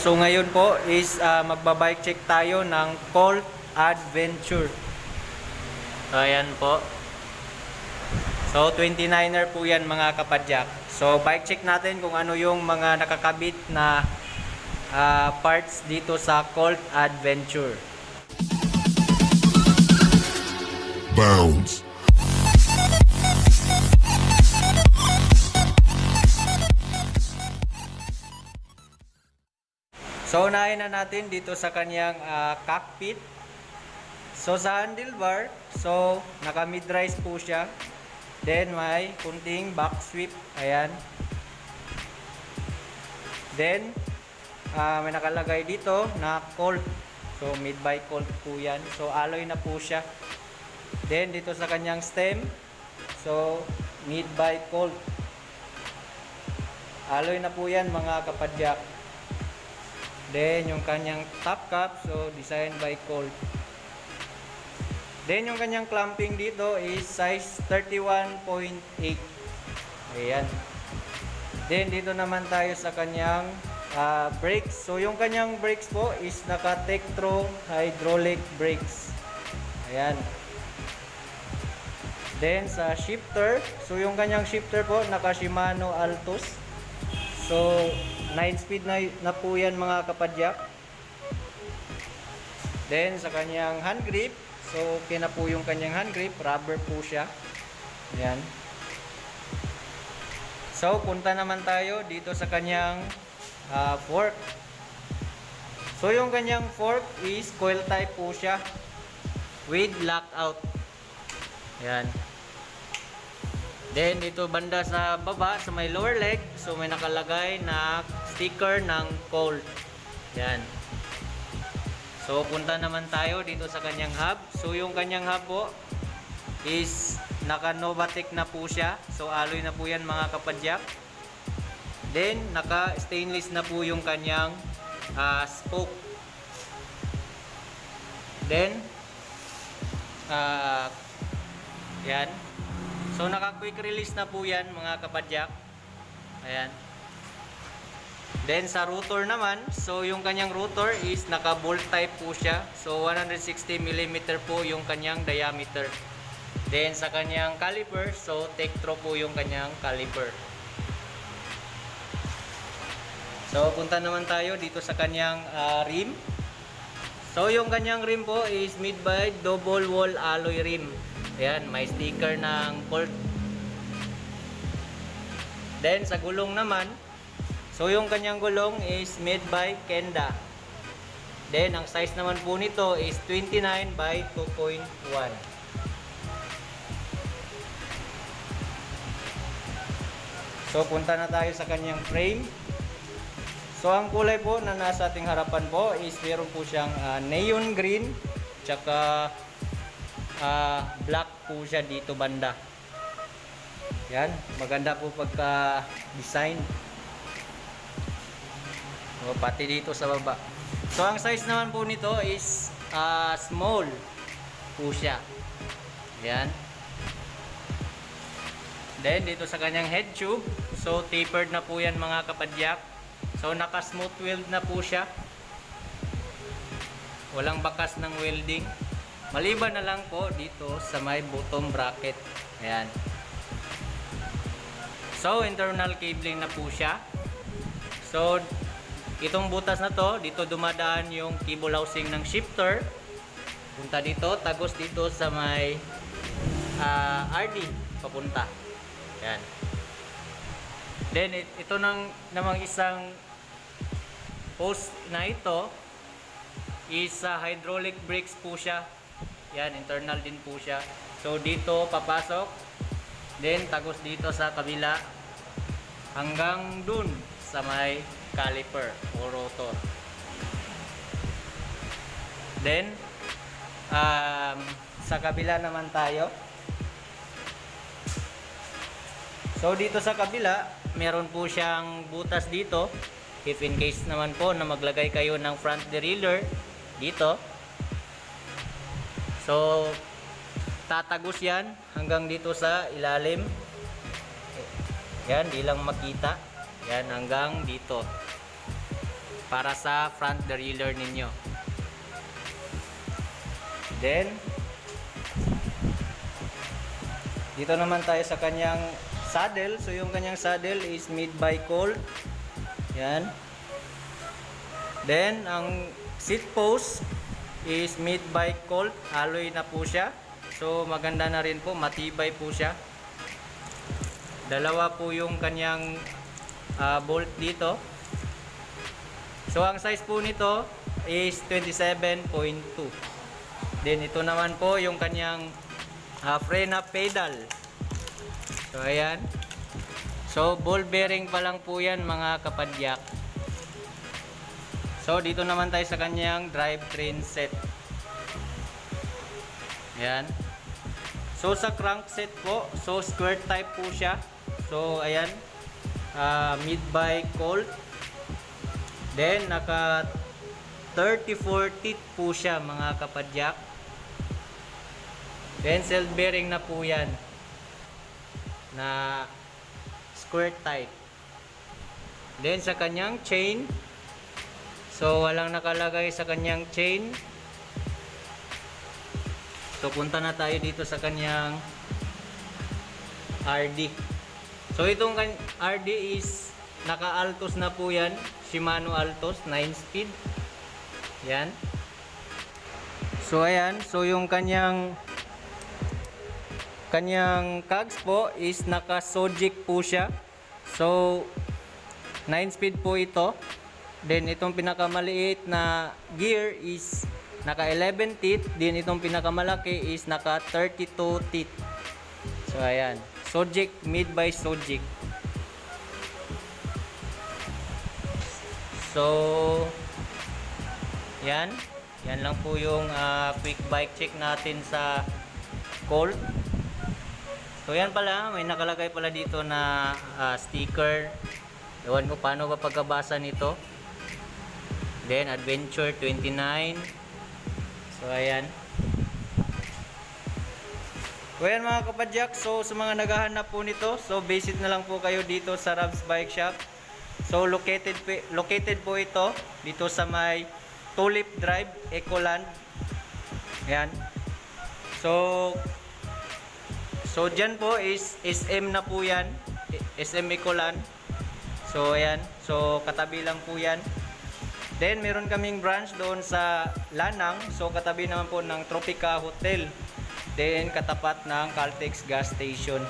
So ngayon po is magbabike check tayo ng Colt Adventure. So ayan po. So 29er po yan mga kapadyak. So bike check natin kung ano yung mga nakakabit na parts dito sa Colt Adventure. Bounce. So unahin na natin dito sa kanyang cockpit. So sa handlebar, so naka mid-rise po siya. Then may kunting back sweep, ayan. Then may nakalagay dito na Colt. So mid-bike Colt po yan. So alloy na po siya. Then dito sa kanyang stem, so mid-bike Colt. Alloy na po yan mga kapadyak. Then yung kanyang top cap, so designed by Colt. Then yung kanyang clamping dito is size 31.8. Ayan. Then dito naman tayo sa kanyang brakes. So yung kanyang brakes po is naka Tektro hydraulic brakes. Ayan. Then sa shifter, so yung kanyang shifter po naka Shimano Altus. So 9-speed na po yan mga kapadyak. Then sa kanyang hand grip, so okay na po yung kanyang hand grip, rubber po siya. Ayan. So punta naman tayo dito sa kanyang fork. So yung kanyang fork is coil type po siya with lockout. Ayan. Then dito banda sa baba, sa may lower leg, so may nakalagay na sticker ng Colt. Yan. So punta naman tayo dito sa kanyang hub. So yung kanyang hub po is naka Novatec na po siya. So alloy na po yan mga kapadyak. Then naka stainless na po yung kanyang spoke. Then yan. So naka quick release na po yan mga kapadyak. Ayan. Then sa rotor naman, so yung kanyang rotor is naka bolt type po siya. So 160mm po yung kanyang diameter. Then sa kanyang caliper, so Tektro po yung kanyang caliper. So punta naman tayo dito sa kanyang rim. So yung kanyang rim po is mid-bite double wall alloy rim. Ayan, may sticker ng Colt. Then sa gulong naman, so yung kanyang gulong is made by Kenda. Then ang size naman po nito is 29 by 2.1. So punta na tayo sa kanyang frame. So ang kulay po na nasa ating harapan po is meron po siyang neon green tsaka black po siya dito banda. Yan, maganda po pagka design. O, pati dito sa baba. So ang size naman po nito is small po siya. Yan. Then dito sa kanyang head tube, so tapered na po yan mga kapadyak. So naka smooth weld na po siya. Walang bakas ng welding. Maliban na lang po dito sa may bottom bracket. Ayan. So, internal cabling na po siya. So, itong butas na to, dito dumadaan yung cable housing ng shifter. Punta dito, tagos dito sa may RD papunta. Ayan. Then, ito namang isang hose na ito is hydraulic brakes po siya. Yan, internal din po siya. So dito papasok, then tagos dito sa kabila hanggang dun sa may caliper o rotor. Then sa kabila naman tayo. So dito sa kabila, meron po siyang butas dito. If in case naman po na maglagay kayo ng front derailleur dito. So, tatagos yan hanggang dito sa ilalim. Yan, di lang makita. Yan, hanggang dito. para sa front derailleur ninyo. Then dito naman tayo sa kanyang saddle. So yung kanyang saddle is made by Colt. Yan. Then ang seat post is made by Colt. Alloy na po siya. So maganda na rin po, matibay po siya. Dalawa po yung kanyang bolt dito. So ang size po nito is 27.2. Then ito naman po yung kanyang frena pedal. So ayan. So ball bearing pa lang po yan mga kapadyak. So dito naman tayo sa kanyang drivetrain set. Ayan. So sa crankset po, so square type po siya. So ayan, made by Colt. Then naka 34 teeth po siya mga kapadyak. Then self bearing na po yan na square type. Then sa kanyang chain, so walang nakalagay sa kanyang chain. So punta na tayo dito sa kanyang RD. So itong RD is naka Altos na po yan, Shimano Altos 9-speed. Yan. So ayan, so yung kanyang cogs po is naka Sojik po siya. So 9-speed po ito. Then itong pinakamaliit na gear is naka 11 teeth. Then itong pinakamalaki is naka 32 teeth. So ayan, Sojik, made by Sojik. So yan lang po yung quick bike check natin sa Colt. So yan pala, may nakalagay pala dito na sticker. Ewan ko paano ba pagkabasa nito. Then Adventure 29. So ayan. So ayan mga kapadyak, so sa mga naghahanap po nito, so visit na lang po kayo dito sa Rob's Bike Shop. So located po ito dito sa may Tulip Drive, Ecoland. Ayan. So dyan po is SM na po yan, SM Ecoland. So ayan, so katabi lang po yan. Then meron kaming branch doon sa Lanang, so katabi naman po ng Tropica Hotel. Then katapat ng Caltex gas station.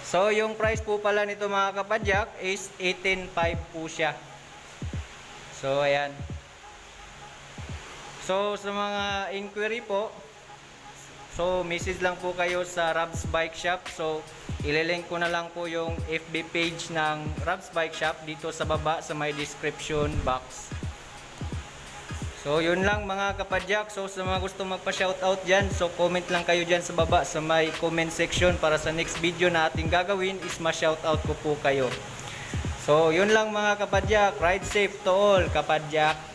So yung price po pala nito mga kapadyak is 18.5 po siya. So ayan. So sa mga inquiry po, so message lang po kayo sa Rob's Bike Shop. So ililink ko na lang po yung FB page ng Rob's Bike Shop dito sa baba sa my description box. So yun lang mga kapadyak. So sa mga gusto magpa-shoutout dyan, so comment lang kayo dyan sa baba sa my comment section para sa next video na ating gagawin is ma-shoutout ko po kayo. So yun lang mga kapadyak. Ride safe to all kapadyak.